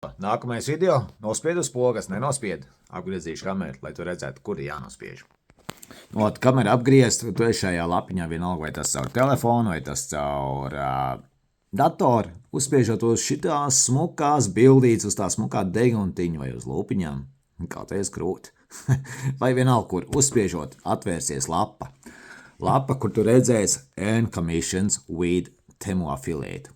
Nākamais video nospied uz pogas, nenospied. Apgriezīšu kameru, lai tu redzētu, kur ir jānospiež. Kamera apgriezt, tu esi šajā lapiņā vienalga, vai tas caur telefonu, vai tas caur datoru. Uzspiežot uz šitās smukās bildītes, uz tā smukā deguntiņa vai uz lūpiņām. Kā te es krūti. Vai vienalga, kur uzspiežot, atvērsies lapa. Lapa, kur tu redzēsi Earn Commissions with Temu Affiliate.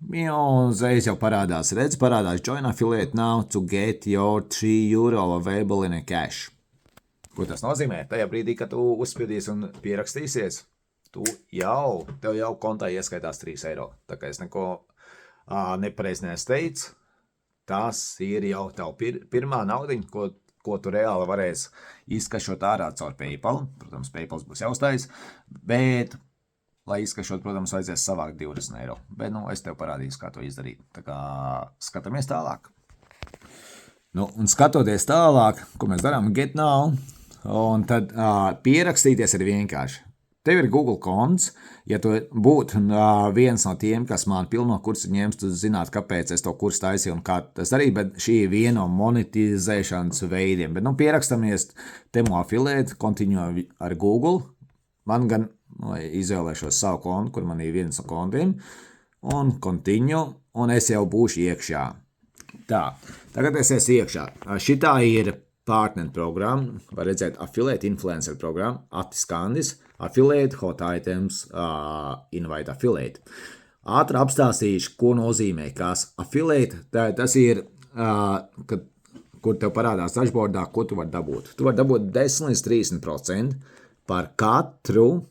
Uzreiz jau parādās, parādās Join Affiliate now to get your €3 available in a cash. Ko tas nozīmē? Tajā brīdī, kad tu uzspiedīsi un pierakstīsies, tev jau kontā ieskaitās €3. Tā kā es neko nepareizi neteicu, tas ir jau tev pirmā naudiņa, ko tu reāli varēsi izkašot ārā caur PayPal. Protams, PayPal būs jāuztais, bet, lai izkašot, protams, vajadzēs savākt €20. Bet, es tev parādīšu, kā to izdarīt. Tā kā skatāmies tālāk. Un skatoties tālāk, ko mēs darām, get now, un tad pierakstīties ir vienkārši. Tev ir Google konts, ja tu būtu viens no tiem, kas man pilno kursu ņems, tu zināt, kāpēc es to kursu taisīju un kā tas darīju, bet šī ir viena no monetizēšanas veidiem. Bet, pierakstāmies Temu Affiliate, continue ar Google. Man gan izvēlēšos savu kontu, kur man ir viens no kontiem, un continue, un es jau būšu iekšā. Tā, tagad es esmu iekšā. Šitā ir partner programma, var redzēt Affiliate Influencer programma, Attiskandis, Affiliate, Hot Items, Invite Affiliate. Ātri apstāstīšu, ko nozīmē, kas Affiliate, tas ir, kur tev parādās dashboardā, ko tu vari dabūt. Tu vari dabūt 10 līdz 30% par katru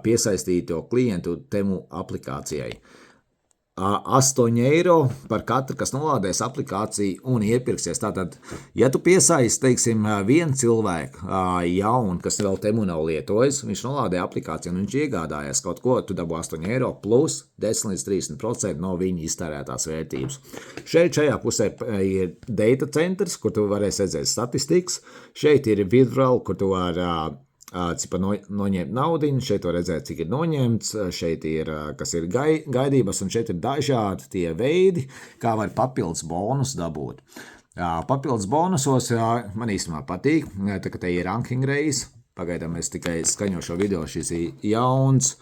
piesaistīto klientu Temu aplikācijai. €8 par katru, kas nolādēs aplikāciju un iepirksies. Tātad, ja tu piesaisti, teiksim, vienu cilvēku jaunu, kas vēl Temu nav lietojis, viņš nolādē aplikāciju un viņš iegādājas kaut ko, tu dabū €8 plus 10 līdz 30% no viņa iztērētās vērtības. Šajā pusē ir data centers, kur tu varēsi redzēt statistikas. Šeit ir withdrawal, kur tu vari noņemt naudiņu, šeit var redzēt, cik ir noņemts, šeit ir, kas ir gaidības, un šeit ir dažādi tie veidi, kā var papildus bonus dabūt. Papildus bonusos man īstenībā patīk, tā kā te ir ranking reis, pagaidām es tikai skaņošu video, šis ir jauns,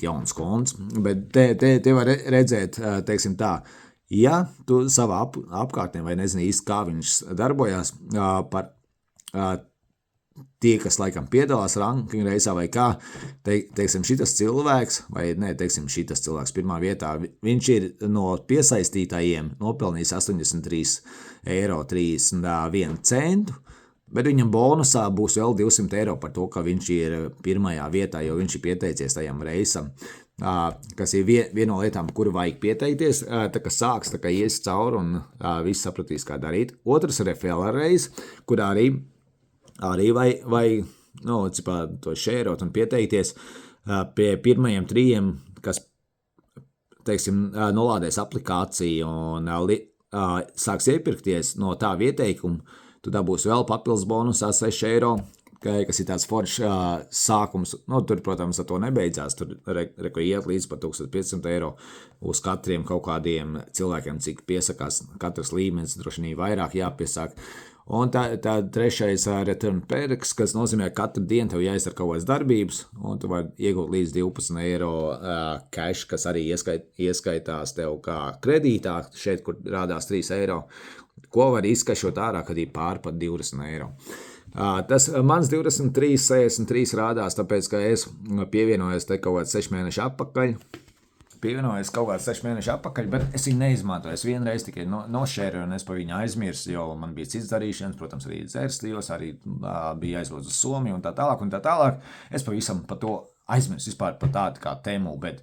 jauns konts, bet te var redzēt, teiksim tā, ja tu savā apkārtnē vai nezini īsti, kā viņš darbojās, par tie, kas laikam piedalās ranking reisā vai kā, teiksim, šitas cilvēks, vai ne, teiksim, šitas cilvēks pirmā vietā, viņš ir no piesaistītājiem nopelnījis €83,31, bet viņam bonusā būs vēl €200 par to, ka viņš ir pirmajā vietā, jo viņš ir pieteicies tajam reisam, kas ir viena no lietām, kuru vajag pieteikties, tā kā sāks, tā kā ies cauri un viss sapratīs, kā darīt. Otrs ir referral reis, kur arī vai to šērot un pieteikties pie pirmajiem 3, kas, teiksim, nolādēs aplikāciju un sāks iepirkties no tā ieteikuma, tu dabūsi vēl papildus bonusā €6, kas ir tāds foršs sākums. Tur, protams, ar to nebeidzās. Tur reko iet līdz pat €1500 uz katriem kaut kādiem cilvēkiem, cik piesakās katrs līmenis, droši vien vairāk jāpiesāk. Un tā trešais return perks, kas nozīmē, ka katru dienu tev jāizdara kaut kādas darbības, un tu vari iegūt līdz €12 cash, kas arī ieskaitās tev kā kredītā, šeit, kur rādās €3, ko var izkašot ārā, kad ir pār pat €20. Tas mans 23,63 rādās, tāpēc, ka es pievienojos te kaut kāds 6 mēneši atpakaļ. Bet es viņu neizmantoju. Es vienreiz tikai nošēroju, un es par viņu aizmirsu, jo man bija cits darīšanas, protams, arī dzērstījos, arī bija aizbraucis uz Somiju un tā tālāk. Es pavisam par to aizmirsu vispār par tādu kā Temu, bet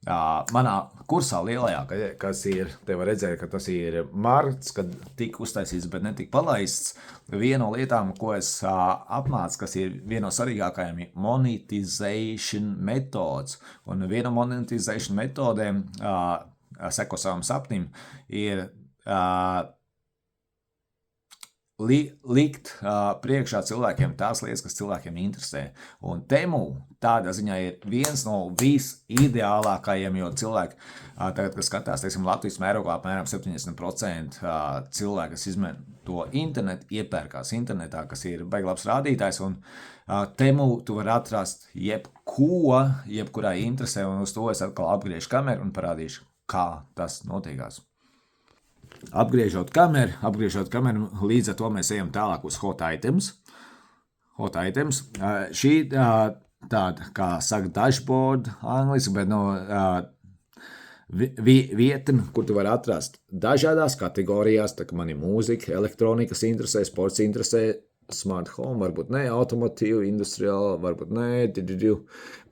manā kursā lielajā, kas ir, te var redzēt, ka tas ir marts, kad tika uztaisīts, bet netika palaists. Viena no lietām, ko es apmācu, kas ir viena no svarīgākajām, ir monetization metods. Un viena no monetization metodēm, seko savam sapnim, ir likt priekšā cilvēkiem tās lietas, kas cilvēkiem interesē. Un Temu tādā ziņā ir viens no visideālākajiem, jo cilvēki, tagad, kas skatās, teiksim, Latvijas mērogā apmēram 70% cilvēki, kas izmanto internetu, iepērkās internetā, kas ir baigi labs rādītājs, un Temu tu vari atrast jebkurā interesē, un uz to es atkal apgriežu kameru un parādīšu, kā tas notiekās. Apgriežot kameru, līdz ar to mēs ejam tālāk uz Hot Items. Šī tāda, kā saka, dashboard angliski, bet vietne, kur tu vari atrast dažādās kategorijās, tā kā man ir mūzika, elektronikas interesē, sports interesē, smart home, varbūt ne, automotīvu, industriāla, varbūt ne,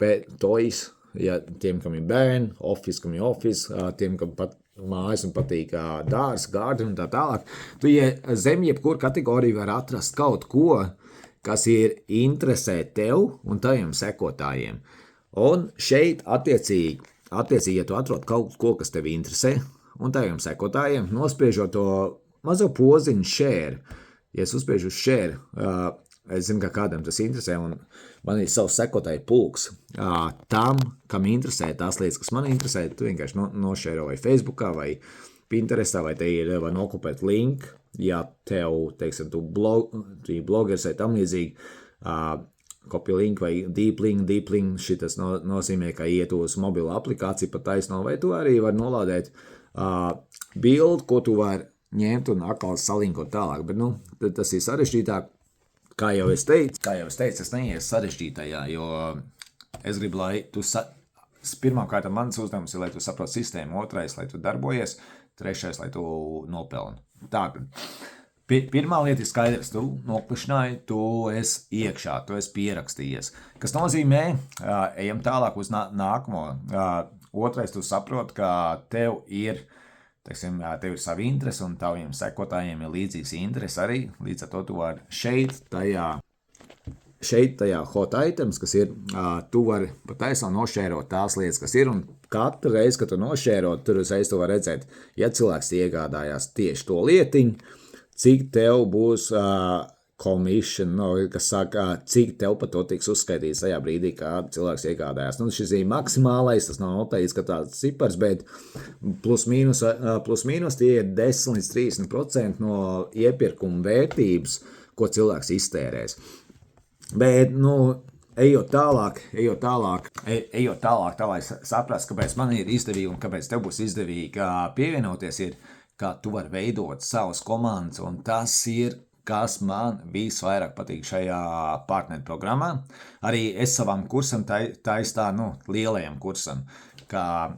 bet toys, ja tiem, kam ir bērni, office, kam ir office, tiem, kam pat mājas un patīk dārs, garden un tā tālāk. Tu zem jebkuru kategoriju var atrast kaut ko, kas ir interesē tev un taviem sekotājiem. Un šeit attiecīgi, ja tu atrod kaut ko, kas tev interesē un taviem sekotājiem, nospiežot to mazo poziņu share. Ja es uzspiežu uz share, es zinu, ka kādam tas interesē, un man ir savs sekotāju pulks. Tam, kam interesē tās lietas, kas man interesē, tu vienkārši nošēro vai Facebookā, vai Pinterestā, vai te ir var nokopēt link, ja tev, teiksim, tu blogeris vai tam līdzīgi, kopija link vai deep link, šitas nozīmē, ka iet uz mobilo aplikāciju pa taisno, vai tu arī var nolādēt bildu, ko tu var ņemt un atkal salinkot tālāk, bet tas ir sarežģītāk. Kā jau es teicu, es neies sarežģītajā, jo es gribu, lai tu pirmkārt mans uzdevums ir, lai tu saproti sistēmu, otrais, lai tu darbojies, trešais, lai tu nopelni. Tātad, pirmā lieta ir skaidrs, tu noklišināji, tu esi iekšā, tu esi pierakstījies. Kas nozīmē, ejam tālāk uz nākamo. Otrais, tu saproti, ka tev ir savi interesi un taviem sekotājiem ir līdzīgs interesi arī, līdz ar to tu vari šeit tajā Hot Items, kas ir, tu vari patiesībā nošērot tās lietas, kas ir, un katru reizi, kad tu nošērot, tur uzreiz tu vari redzēt, ja cilvēks iegādājās tieši to lietiņu, cik tev būs commission, kas saka, cik tev par to tiks uzskaitīts tajā brīdī, kā cilvēks iegādājās. Šis ir maksimālais, tas nav noteikts, ka tāds cipars, bet plus mīnus tie ir 10 līdz 30% no iepirkuma vērtības, ko cilvēks iztērēs. Bet, ejot tālāk, tā lai saprast, kāpēc man ir izdevīgi un kāpēc tev būs izdevīgi pievienoties, ir, ka tu vari veidot savas komandas, un tas ir, kas man visvairāk patīk šajā partneru programmā. Arī es savam kursam taistā, lielajam kursam, ka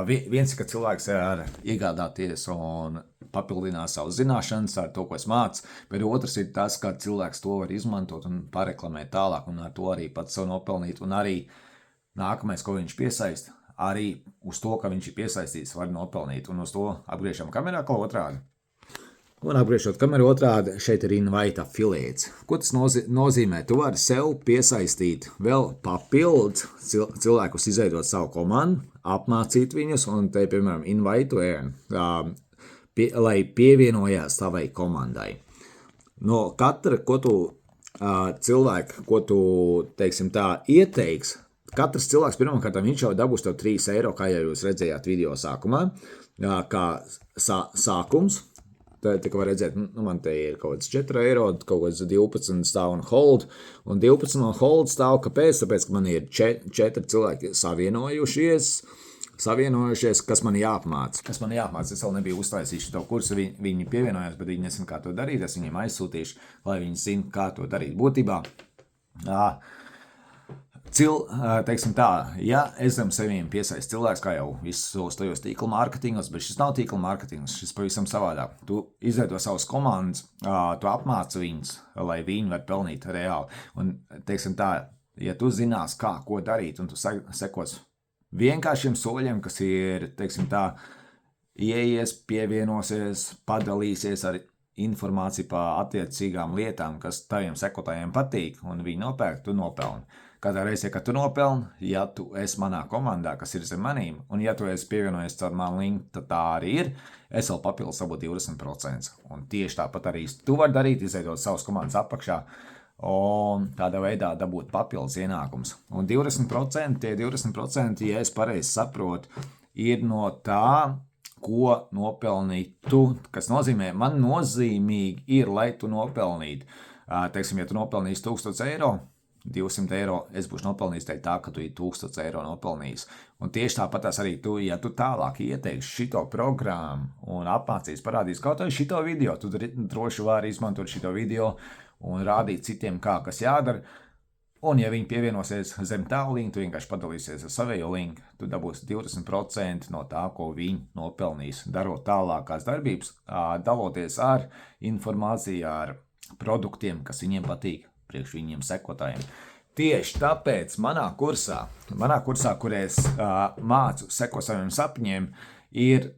viens, ka cilvēks var iegādāties un papildināt savu zināšanas ar to, ko es mācu, bet otrs ir tas, ka cilvēks to var izmantot un pareklamēt tālāk un ar to arī pats sev nopelnīt. Un arī nākamais, ko viņš piesaista, arī uz to, ka viņš ir piesaistīts, var nopelnīt. Un uz to apgriežam kamerā kā otrādi. Un apgriežot kameru otrādi, šeit ir invite affiliates. Ko tas nozīmē? Tu vari sev piesaistīt vēl papildus cilvēkus, izveidot savu komandu, apmācīt viņus un te, piemēram, invite to earn, lai pievienojās tavai komandai. No katra, ko tu cilvēku, ko tu, teiksim tā, ieteiks, katrs cilvēks pirmkārt viņš jau dabūs tev 3 eiro, kā jau jūs redzējāt video sākumā, kā sākums. Tā kā var redzēt, man te ir kaut kāds 4 eiro, kaut kāds 12 stāv un hold, un 12 no hold stāv, kāpēc? Tāpēc, ka man ir 4 cilvēki savienojušies, kas man jāapmāc. Es vēl nebiju uztaisījuši to kursu, viņi pievienojās, bet viņi nezinu, kā to darīt, es viņiem aizsūtīšu, lai viņi zina, kā to darīt. Būtībā, teiksim tā, ja es zem seviem piesaistu cilvēks, kā jau visos tajos tīkla mārketingos, bet šis nav tīkla mārketingos, šis pavisam savādāk. Tu izveido savas komandas, tu apmāci viņus, lai viņi var pelnīt reāli. Un, teiksim tā, ja tu zinās, ko darīt, un tu sekos vienkāršiem soļiem, kas ir, teiksim tā, ieies, pievienosies, padalīsies ar informāciju par attiecīgām lietām, kas taviem sekotājiem patīk, un viņi nopērk, tu nopelni. Kādā reizē, kad tu nopelni, ja tu esi manā komandā, kas ir zem manīm, un ja tu esi pievienojies caur manu linku, tad tā arī ir, es vēl papildus dabūtu 20%. Un tieši tāpat arī tu vari darīt, izveidot savas komandas apakšā, un tādā veidā dabūt papildus ienākums. Un 20%, tie 20%, ja es pareizi saprotu, ir no tā, ko nopelnīt tu, kas nozīmē, man nozīmīgi ir, lai tu nopelnītu. Teiksim, ja tu nopelnīsi 1000 eiro, 200 eiro, es būšu nopelnījis dēļ tā, ka tu ir 1000 eiro nopelnījis. Un tieši tāpatās arī tu, ja tu tālāk ieteiksi šito programmu un apmācīs, parādīs kaut vai šito video, tu droši vari izmantot šito video un rādīt citiem, kas jādara. Un, ja viņi pievienosies zem tā linku, tu vienkārši padalīsies ar savējo linku, tu dabūsi 20% no tā, ko viņi nopelnīs, darot tālākās darbības, daloties ar informāciju, ar produktiem, kas viņiem patīk, priekš viņiem sekotājiem. Tieši tāpēc manā kursā, kur es mācu seko saviem sapņiem, ir,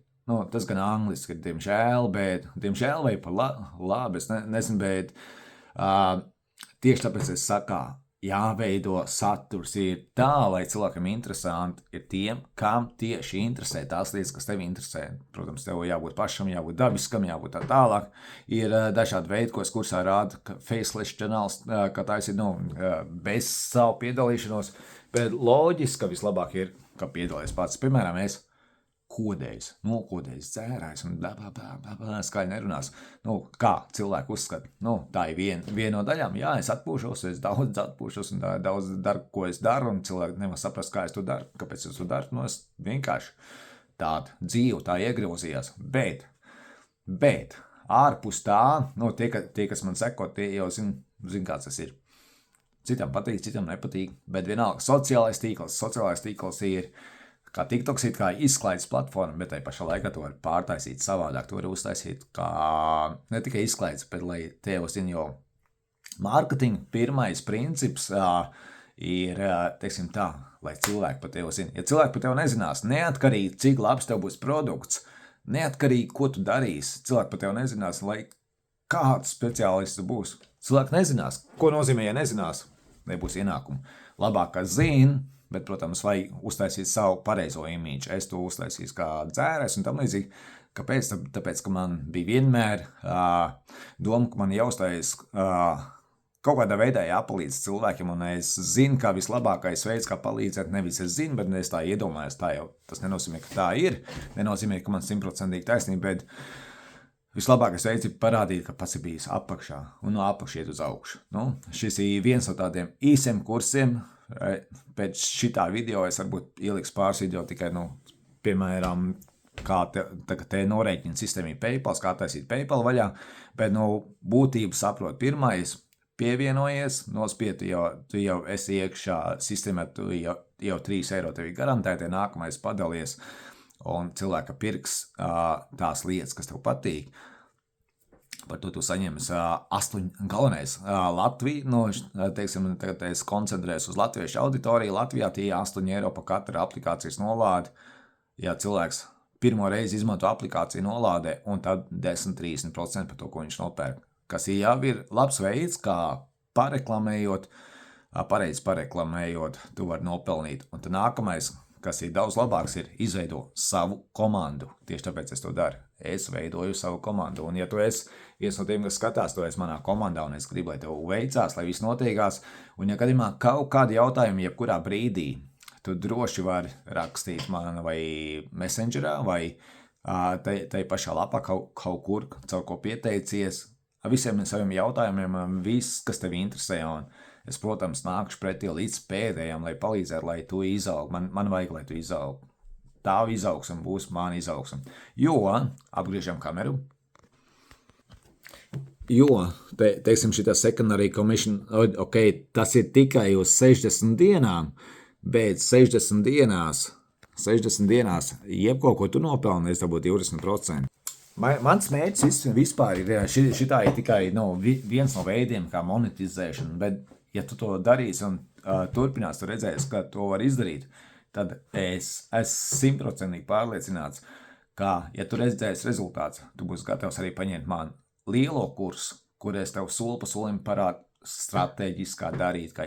tas gan angliski, diemžēl vai par labi, es nezinu, bet tieši tāpēc es saku, jāveido saturs ir tā, lai cilvēkam interesanti ir tiem, kam tieši interesē tās lietas, kas tevi interesē. Protams, tev jābūt pašam, jābūt dabiskam, jābūt tā tālāk. Ir dažādi veidi, ko es kursā rādu, ka faceless channels, ka tā ir bez savu piedalīšanos, bet loģiski, ka vislabāk ir, ka piedalīs pats. Piemēram, es kodējs, nokodējs, dzērājs un skaļi nerunās. Kā cilvēki uzskata? Tā ir viena no daļām. Jā, es atpūšos, es daudz atpūšos un daudz daru, ko es daru, un cilvēki nevar saprast, kā es to daru, kāpēc es to daru. Es vienkārši tāda dzīve, tā iegrozījās. Bet ārpus tā, tie, kas man seko, tie jau zin, kāds tas ir. Citam patīk, citam nepatīk, bet vienalga sociālais tīkls ir kā TikToks ir kā izklaides platforma, bet tai pašā laikā to var pārtaisīt savādāk. To var uztaisīt kā ne tikai izklaides, bet lai tev zina, jo mārketinga pirmais princips ir, teiksim tā, lai cilvēki par tevi zina. Ja cilvēki par tevi nezinās, neatkarīgi, cik labs tev būs produkts, neatkarīgi, ko tu darīsi, cilvēki par tevi nezinās, lai kāds speciālists būs. Cilvēki nezinās. Ko nozīmē, ja nezinās? Nebūs ienākumu. Labāk, ka zina, bet, protams, vajag uztaisīt savu pareizo imīdžu. Es to uztaisīju kā dzērājs un tam līdzīgi. Kāpēc? Tāpēc, ka man bija vienmēr doma, ka man jāuztais kaut kādā veidā jāpalīdz cilvēkiem, un es zinu, kā vislabākais veids, kā palīdzēt, nevis es zinu, bet es tā iedomājos, tā jau tas nenozīmē, ka tā ir, nenozīmē, ka man 100% taisnība, bet vislabākais veids ir parādīt, ka pats ir bijis apakšā, un no apakša iet uz augšu. Šis ir viens no tādiem īsiem kursiem. Pēc šitā video es varbūt ieliks pāris video tikai, piemēram, kā te norēķina sistēma ir PayPal, kā taisīt PayPal vaļā, bet būtību saprot pirmais, pievienojies, nospied, tu jau esi iekšā sistēmā, tu jau 3 eiro tevi garantēti, nākamais padalies, un cilvēka pirks tās lietas, kas tev patīk. Par to tu saņems 8 galvenais Latviju, teiksim, tagad es koncentrēs uz latviešu auditoriju. Latvijā tie 8 eiro pa katru aplikācijas nolādi. Ja cilvēks pirmo reizi izmanto aplikāciju nolādē, un tad 10-30% par to, ko viņš nopērk. Kas jau ir labs veids, kā pareklamējot, pareizi pareklamējot, tu vari nopelnīt. Un tad nākamais, kas ir daudz labāks, ir izveido savu komandu. Tieši tāpēc es to daru. Es veidoju savu komandu. Un ja tu esi viens no tiem, kas skatās, tu esi manā komandā, un es gribu, lai tev veicās, lai viss notiekās. Un ja gadījumā kaut kādi jautājumi, jebkurā brīdī, tu droši vari rakstīt man vai Messengerā, vai tai pašā lapā kaut kur, caur ko pieteicies. Visiem saviem jautājumiem, viss, kas tevi interesē, un es, protams, nākšu pretī līdz pēdējām, lai palīdzētu, lai tu izaug. Man vajag, lai tu izaug. Tā izaugsme būs mana izaugsme. Jo, apgriežam kameru, teiksim, šitā secondary commission, tas ir tikai uz 60 dienām, bet 60 dienās, jebko, ko tu nopelni, es dabūtu 20%. Mans mērķis vispār ir, šitā ir tikai viens no veidiem, kā monetizēšana, bet ja tu to darīsi un turpinās, tu redzēsi, ka to var izdarīt, tad es esmu 100% pārliecināts, ka, ja tu redzēsi rezultāts, tu būsi gatavs arī paņemt man lielo kursu, kur es tev soli pa solim parādu stratēģiski kā darīt, kā